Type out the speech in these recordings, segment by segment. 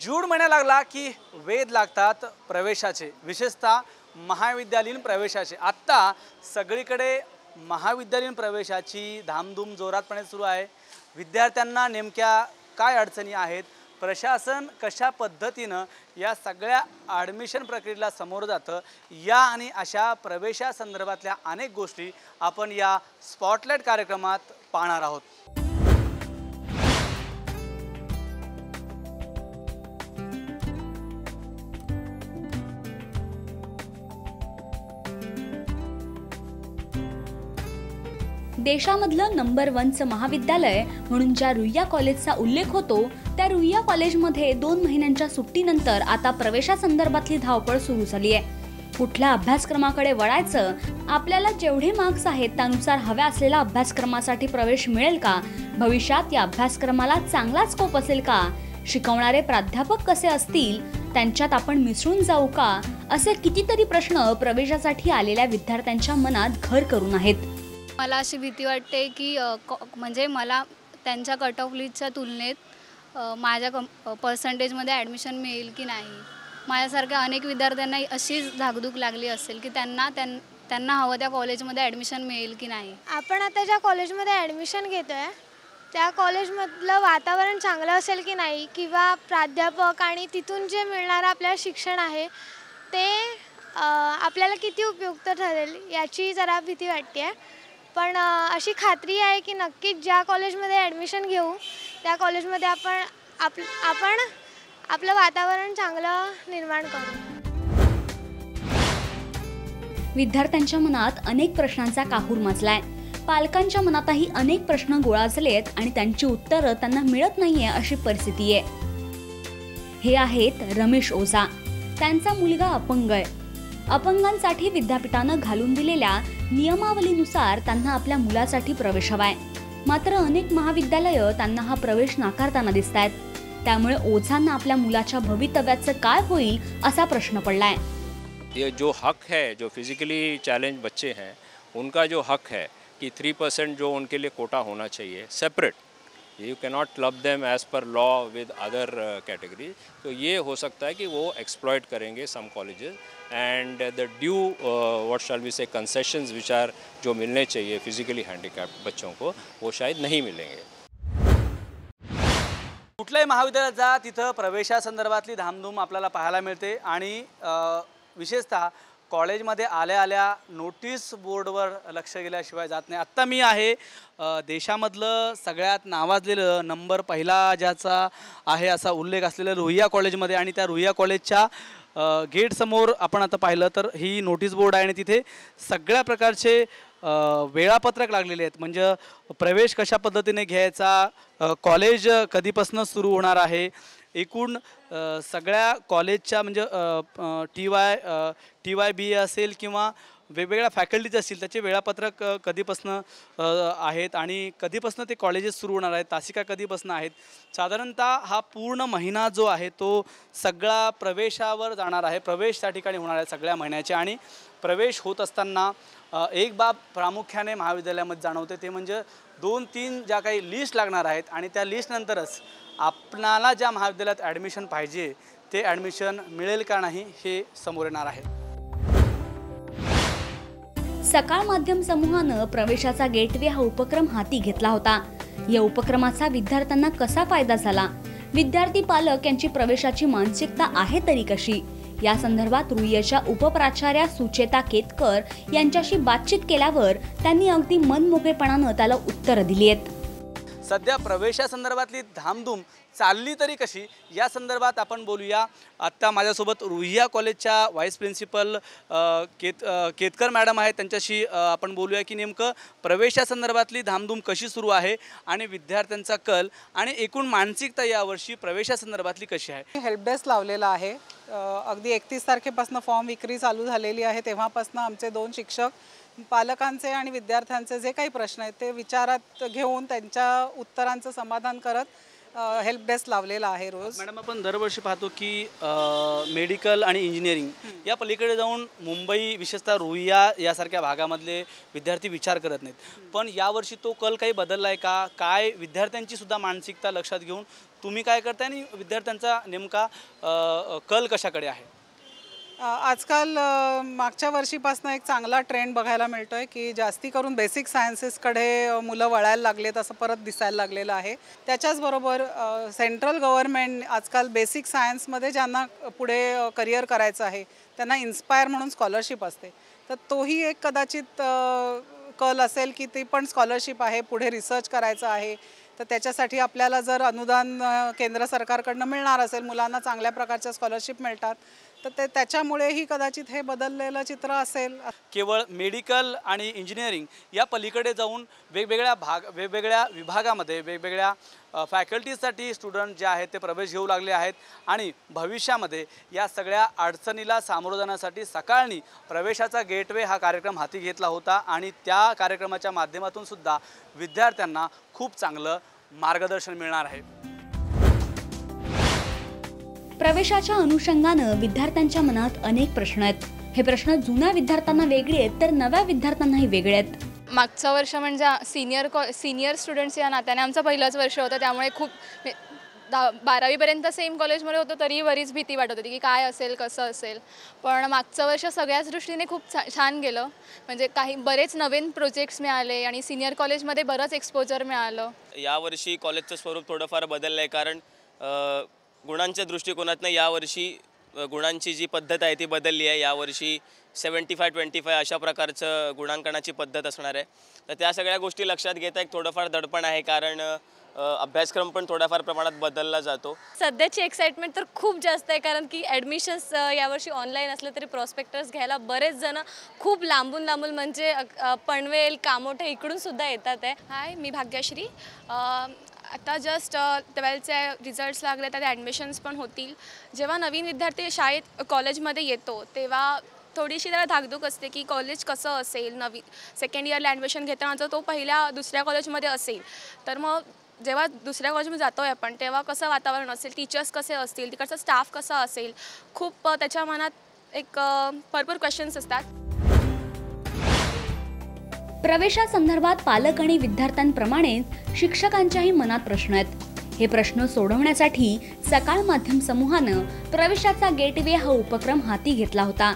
जून महिना लागला की वेध लागतात प्रवेशाचे, विशेषतः महाविद्यालयीन प्रवेशाचे। आत्ता सगळीकडे महाविद्यालयीन प्रवेशाची धामधूम जोरातपणे सुरू आहे। विद्यार्थ्यांना नेमक्या काय अडचणी आहेत, प्रशासन कशा पद्धतीनं या सगळ्या ॲडमिशन प्रक्रियेला समोर जातं, या आणि अशा प्रवेशासंदर्भातल्या अनेक गोष्टी आपण या स्पॉटलाइट कार्यक्रमात पाहणार आहोत। देशामधलं नंबर 1चं महाविद्यालय म्हणून ज्या रुईया कॉलेजचा उल्लेख होतो, त्या रुईया कॉलेजमध्ये 2 महिन्यांच्या सुट्टीनंतर आता प्रवेशासंदर्भातली धावपळ सुरू झाली आहे। कुठल्या अभ्यासक्रमाकडे वळायचं, आपल्याला जेवढे मार्क्स आहेत त्यानुसार हव्या असलेल्या अभ्यासक्रमासाठी प्रवेश मिळेल का, भविष्यात या अभ्यासक्रमाला चांगला स्कोप असेल का, शिकवणारे प्राध्यापक कसे असतील, त्यांच्यात आपण मिसळून जाऊ का, असे कितीतरी प्रश्न प्रवेशासाठी आलेल्या विद्यार्थ्यांच्या मनात घर करून आहेत। मला अशी भीती वाटते की म्हणजे मला त्यांच्या कट ऑफ लिस्टच्या तुलनेत माझ्या पर्सेंटेजमध्ये ॲडमिशन मिळेल की नाही। माझ्यासारख्या अनेक विद्यार्थ्यांना अशी धाकधूक लागली असेल की त्यांना हवं त्या कॉलेजमध्ये ॲडमिशन मिळेल की नाही। आपण आता ज्या कॉलेजमध्ये ॲडमिशन घेतो आहे त्या कॉलेजमधलं वातावरण चांगलं असेल की नाही, किंवा प्राध्यापक आणि तिथून जे मिळणारं आपल्याला शिक्षण आहे ते आपल्याला किती उपयुक्त ठरेल याची जरा भीती वाटते। पण अशी खात्री आहे की नक्कीच ज्या कॉलेजमध्ये ॲडमिशन घेऊ त्या कॉलेजमध्ये आपण आपलं वातावरण चांगलं निर्माण करू। विद्यार्थ्यांच्या मनात अनेक प्रश्नांचा काहूर माजलाय। पालकांच्या मनातही अनेक प्रश्न गोळाचलेत आणि त्यांची उत्तरं त्यांना मिळत नाहीये अशी परिस्थिती आहे। हे आहेत रमेश ओझा। त्यांचा मुलगा अपंग आहे। अपंगांसाठी विद्यापीठानं घालून दिलेल्या नियमावलीनुसार त्यांना आपल्या मुलासाठी प्रवेश हवाय, मात्र अनेक महाविद्यालयं त्यांना हा प्रवेश नाकारताना दिसतायत। त्यामुळे ओझांना आपल्या मुलाच्या भवितव्याचं काय होईल असा प्रश्न पडलाय। ये जो हक है, जो फिजिकली चैलेंज बच्चे हैं उनका जो हक है कि 3% जो उनके लिए कोटा होना चाहिए separate, you cannot club them as per law with other category. तो ये हो सकता है कि वो एक्सप्लॉइट करेंगे some colleges and the due what shall we say concessions which are जो मिलने चाहिए फिजिकली हैंडीकैप्ड बच्चों को वो शायद नहीं मिलेंगे। कुठल्याही महाविद्यालयात जा तिथं प्रवेशासंदर्भातली धामधूम आपल्याला पाहायला मिळते आणि विशेषतः कॉलेजमध्ये आल्या नोटीस बोर्डवर लक्ष गेल्याशिवाय जात नाही। आत्ता मी आहे देशामधलं सगळ्यात नावाजलेलं नंबर पहिला ज्याचा आहे असा उल्लेख असलेलं रुईया कॉलेजमध्ये, आणि त्या रुईया कॉलेजच्या गेटसमोर आपण आता पाहिलं तर ही नोटीस बोर्ड आहे आणि तिथे सगळ्या प्रकारचे वेळापत्रक लागलेले आहेत। म्हणजे प्रवेश कशा पद्धतीने घ्यायचा, कॉलेज कधीपासून सुरू होणार आहे, एकूण सगळ्या कॉलेजच्या म्हणजे TY असेल किंवा वेगवेगळ्या फॅकल्टीज असतील त्याचे वेळापत्रक कधीपासून आहेत आणि कधीपासून ते कॉलेजेस सुरू होणार आहेत, तासिका कधीपासून आहेत। साधारणतः हा पूर्ण महिना जो आहे तो सगळा प्रवेशावर जाणार आहे, प्रवेश त्या ठिकाणी होणार आहे सगळ्या महिन्याचे। आणि प्रवेश होत असताना एक बाब प्रामुख्याने महाविद्यालयामध्ये जाणवते, ते म्हणजे 2-3 ज्या काही लिस्ट लागणार आहेत आणि त्या लिस्टनंतरच आपणाला ज्या महाविद्यालयात ॲडमिशन पाहिजे ते ॲडमिशन मिळेल का नाही हे समोर येणार आहे। सकाळ माध्यम समूहानं प्रवेशाचा गेटवे हा उपक्रम हाती घेतला होता। या उपक्रमाचा विद्यार्थ्यांना कसा फायदा झाला, विद्यार्थी पालक यांची प्रवेशाची मानसिकता आहे तरी कशी, या संदर्भात रुईयाच्या उपप्राचार्या सुचेता केतकर यांच्याशी बातचीत केल्यावर त्यांनी अगदी मनमोकळेपणानं त्याला उत्तरं दिली आहेत। सध्या प्रवेशासंदर्भातली धामधूम चालली तरी कशी या संदर्भात आपण बोलूया। आत्ता माझ्यासोबत रुईया कॉलेजच्या व्हाईस प्रिन्सिपल केतकर मॅडम आहेत, त्यांच्याशी आपण बोलूया की नेमकं प्रवेशासंदर्भातली धामधूम कशी सुरू आहे आणि विद्यार्थ्यांचा कल आणि एकूण मानसिकता यावर्षी प्रवेशासंदर्भातली कशी आहे। हेल्प डेस्क लावलेला आहे। अगदी 31 तारखेपासून फॉर्म विक्री चालू झालेली आहे। तेव्हापासून आमचे 2 शिक्षक पालकांचे आणि विद्यार्थ्यांचे जे काही प्रश्न आहेत ते विचारात घेऊन त्यांच्या उत्तरांचं समाधान करत हेल्प डेस्क लावलेला आहे रोज. मॅडम, आपण दरवर्षी पाहतो की मेडिकल आणि इंजिनिअरिंग या पलीकडे जाऊन मुंबई, विशेषतः रुईया यासारख्या भागामधले विद्यार्थी विचार करत नाहीत. पण यावर्षी तो कल काही बदलला आहे का? काय विद्यार्थ्यांची सुद्धा मानसिकता लक्षात घेऊन तुम्ही काय करताय आणि विद्यार्थ्यांचा नेमका कल कशाकडे आहे? आजकाल मागच्या वर्षीपासून एक चांगला ट्रेंड बघायला मिळतो आहे की जास्ती करून बेसिक सायन्सेसकडे मुलं वळायला लागलेत असं परत दिसायला लागलेलं आहे. त्याच्याचबरोबर सेंट्रल गव्हर्नमेंट आजकाल बेसिक सायन्समध्ये ज्यांना पुढे करिअर करायचं आहे त्यांना इन्स्पायर म्हणून स्कॉलरशिप असते. तर तोही एक कदाचित कल असेल की ती पण स्कॉलरशिप आहे, पुढे रिसर्च करायचं आहे. तर त्याच्यासाठी आपल्याला जर अनुदान केंद्र सरकारकडनं मिळणार असेल, मुलांना चांगल्या प्रकारच्या स्कॉलरशिप मिळतात, तर त्याच्यामुळेही कदाचित हे बदललेलं चित्र असेल. केवळ मेडिकल आणि इंजिनिअरिंग या पलीकडे जाऊन वेगवेगळ्या विभागामध्ये वेगवेगळ्या फॅकल्टीजसाठी स्टुडंट जे आहेत ते प्रवेश घेऊ लागले आहेत आणि भविष्यामध्ये या सगळ्या अडचणीला सामोरं जाण्यासाठी सकाळनी प्रवेशाचा गेटवे हा कार्यक्रम हाती घेतला होता आणि त्या कार्यक्रमाच्या माध्यमातून सुद्धा विद्यार्थ्यांना खूप चांगलं मार्गदर्शन मिळणार आहे. प्रवेशाच्या अनुषंगानं विद्यार्थ्यांच्या मनात अनेक प्रश्न आहेत. हे प्रश्न जुन्या विद्यार्थ्यांना वेगळे आहेत तर नव्या विद्यार्थ्यांनाही वेगळे आहेत. मागचं वर्ष म्हणजे सिनियर स्टुडंट्स या नात्याने आमचं पहिलंच वर्ष होतं, त्यामुळे खूप 12वीपर्यंत सेम कॉलेजमध्ये होतो तरी बरीच भीती वाटत होती की काय असेल कसं असेल. पण मागचं वर्ष सगळ्याच दृष्टीने खूप छान गेलं. म्हणजे बरेच नवीन प्रोजेक्ट्स मिळाले आणि सिनियर कॉलेजमध्ये बरंच एक्सपोजर मिळालं. यावर्षी कॉलेजचं स्वरूप थोडंफार बदललं आहे, कारण गुणांच्या दृष्टिकोनातनं यावर्षी गुणांची जी पद्धत आहे ती बदलली आहे. यावर्षी 75-25 अशा प्रकारचं गुणांकनाची पद्धत असणार आहे. तर त्या सगळ्या गोष्टी लक्षात घेता एक थोडंफार दडपण आहे, कारण अभ्यासक्रम पण थोड्याफार प्रमाणात बदलला जातो. सध्याची एक्साइटमेंट तर खूप जास्त आहे, कारण की ॲडमिशन्स यावर्षी ऑनलाईन असलं तरी प्रॉस्पेक्टर्स घ्यायला बरेच जण खूप लांबून म्हणजे पनवेल, कामोठे इकडून सुद्धा येतात आहे. हाय, मी भाग्यश्री. आता जस्ट 12चे रिझल्ट्स लागले तर ॲडमिशन्स पण होतील. जेव्हा नवीन विद्यार्थी कॉलेजमध्ये येतो तेव्हा थोडीशी त्याला धाकधूक असते की कॉलेज कसं असेल. सेकंड इयरला ॲडमिशन घेताना तो दुसऱ्या कॉलेजमध्ये असेल, तर मग जेव्हा दुसऱ्या कॉलेजमध्ये जातो आहे आपण तेव्हा कसं वातावरण असेल, टीचर्स कसे असतील, तिकडचा स्टाफ कसा असेल, खूप त्याच्या मनात एक भरपूर क्वेश्चन्स असतात. प्रवेशासंदर्भात पालक आणि विद्यार्थ्यांप्रमाणेच शिक्षकांच्याही मनात प्रश्न आहेत. हे प्रश्न सोडवण्यासाठी सकाळ माध्यम समूहानं प्रवेशाचा गेटवे हा उपक्रम हाती घेतला होता.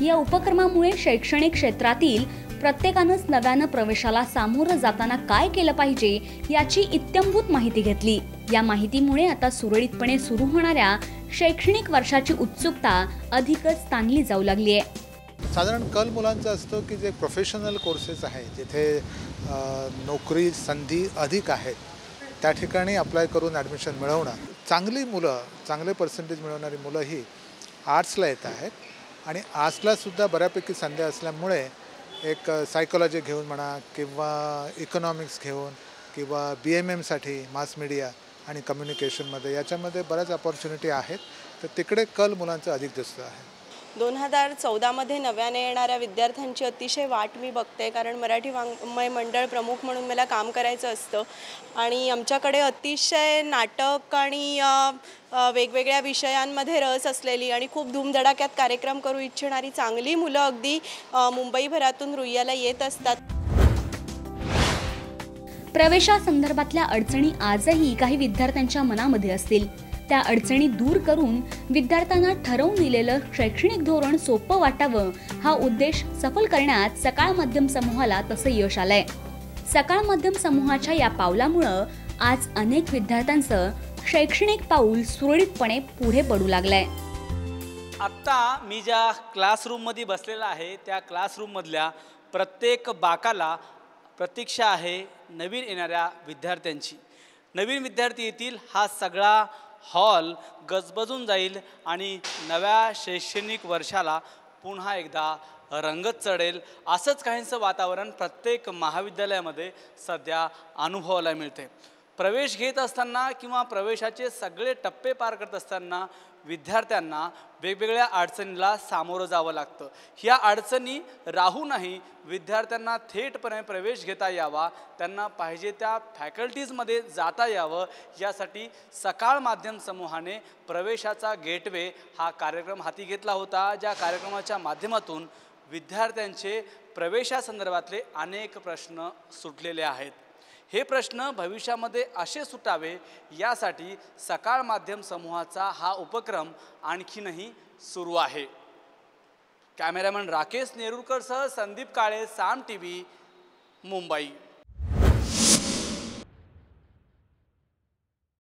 या उपक्रमामुळे शैक्षणिक क्षेत्रातील प्रत्येकानंच नव्यानं प्रवेशाला सामोरं जाताना काय केलं पाहिजे याची इत्थंभूत माहिती घेतली. या माहितीमुळे आता सुरळीतपणे सुरू होणाऱ्या शैक्षणिक वर्षाची उत्सुकता अधिकच ताणली जाऊ लागली आहे. साधारण कल मुलांचा असतो की जे प्रोफेशनल कोर्सेस आहेत, जिथे नोकरी संधी अधिक आहेत, त्या ठिकाणी अप्लाय करून ॲडमिशन मिळवणं. चांगली मुलं, चांगले पर्सेंटेज मिळवणारी मुलं ही आर्ट्सला येत आहेत आणि आर्ट्सलासुद्धा बऱ्यापैकी संधी असल्यामुळे एक सायकोलॉजी घेऊन म्हणा किंवा इकॉनॉमिक्स घेऊन किंवा BMMसाठी मास मीडिया आणि कम्युनिकेशनमध्ये याच्यामध्ये बऱ्याच अपॉर्च्युनिटी आहेत. तर तिकडे कल मुलांचा अधिक दिसतो आहे. 2014मध्ये नव्याने येणाऱ्या विद्यार्थ्यांची अतिशय वाट मी बघते, कारण मराठी वाङ्मय मंडळ प्रमुख म्हणून मला काम करायचं असतं आणि आमच्याकडे अतिशय नाटक आणि वेगवेगळ्या विषयांमध्ये रस असलेली आणि खूप धूमधडाक्यात कार्यक्रम करू इच्छिणारी चांगली मुलं अगदी मुंबईभरातून रुईयाला येत असतात. प्रवेशासंदर्भातल्या अडचणी आजही काही विद्यार्थ्यांच्या मनामध्ये असतील. त्या अडचणी दूर करून विद्यार्थ्यांना ठरवून दिलेलं शैक्षणिक धोरण सोपं वाटावं हा उद्देश सफल करण्यात सकाळ माध्यम समूहाला तसं यश आलंय. सकाळ माध्यम समूहाच्या या पावलामुळं आज अनेक विद्यार्थ्यांचं शैक्षणिक पाऊल सुरळीतपणे पुढे पडू लागलंय. आत्ता मी ज्या क्लासरूममध्ये बसलेला आहे त्या क्लासरूममधल्या प्रत्येक बाकाला प्रतीक्षा आहे नवीन येणाऱ्या विद्यार्थ्यांची. नवीन विद्यार्थी येतील, हा सगळा हॉल गजबजून जाईल आणि नव्या शैक्षणिक वर्षाला पुन्हा एकदा रंगत चढेल. असंच काहींचं वातावरण प्रत्येक महाविद्यालयामध्ये सध्या अनुभवायला मिळते. प्रवेश घेत असताना किंवा प्रवेशाचे सगळे टप्पे पार करत असताना विद्यार्थ्यांना वेगवेगळ्या अडचणीला सामोरं जावं लागतं. ह्या अडचणी राहूनही विद्यार्थ्यांना थेटपणे प्रवेश घेता यावा, त्यांना पाहिजे त्या फॅकल्टीजमध्ये जाता यावं, यासाठी सकाळ माध्यम समूहाने प्रवेशाचा गेटवे हा कार्यक्रम हाती घेतला होता. ज्या कार्यक्रमाच्या माध्यमातून विद्यार्थ्यांचे प्रवेशासंदर्भातले अनेक प्रश्न सुटलेले आहेत. हे प्रश्न भविष्यामध्ये असे सुटावे यासाठी सकाळ माध्यम समूहाचा हा उपक्रम आणखीनही सुरू आहे. कॅमेरामॅन राकेश नेरुरकरसह संदीप काळे, साम TV, मुंबई.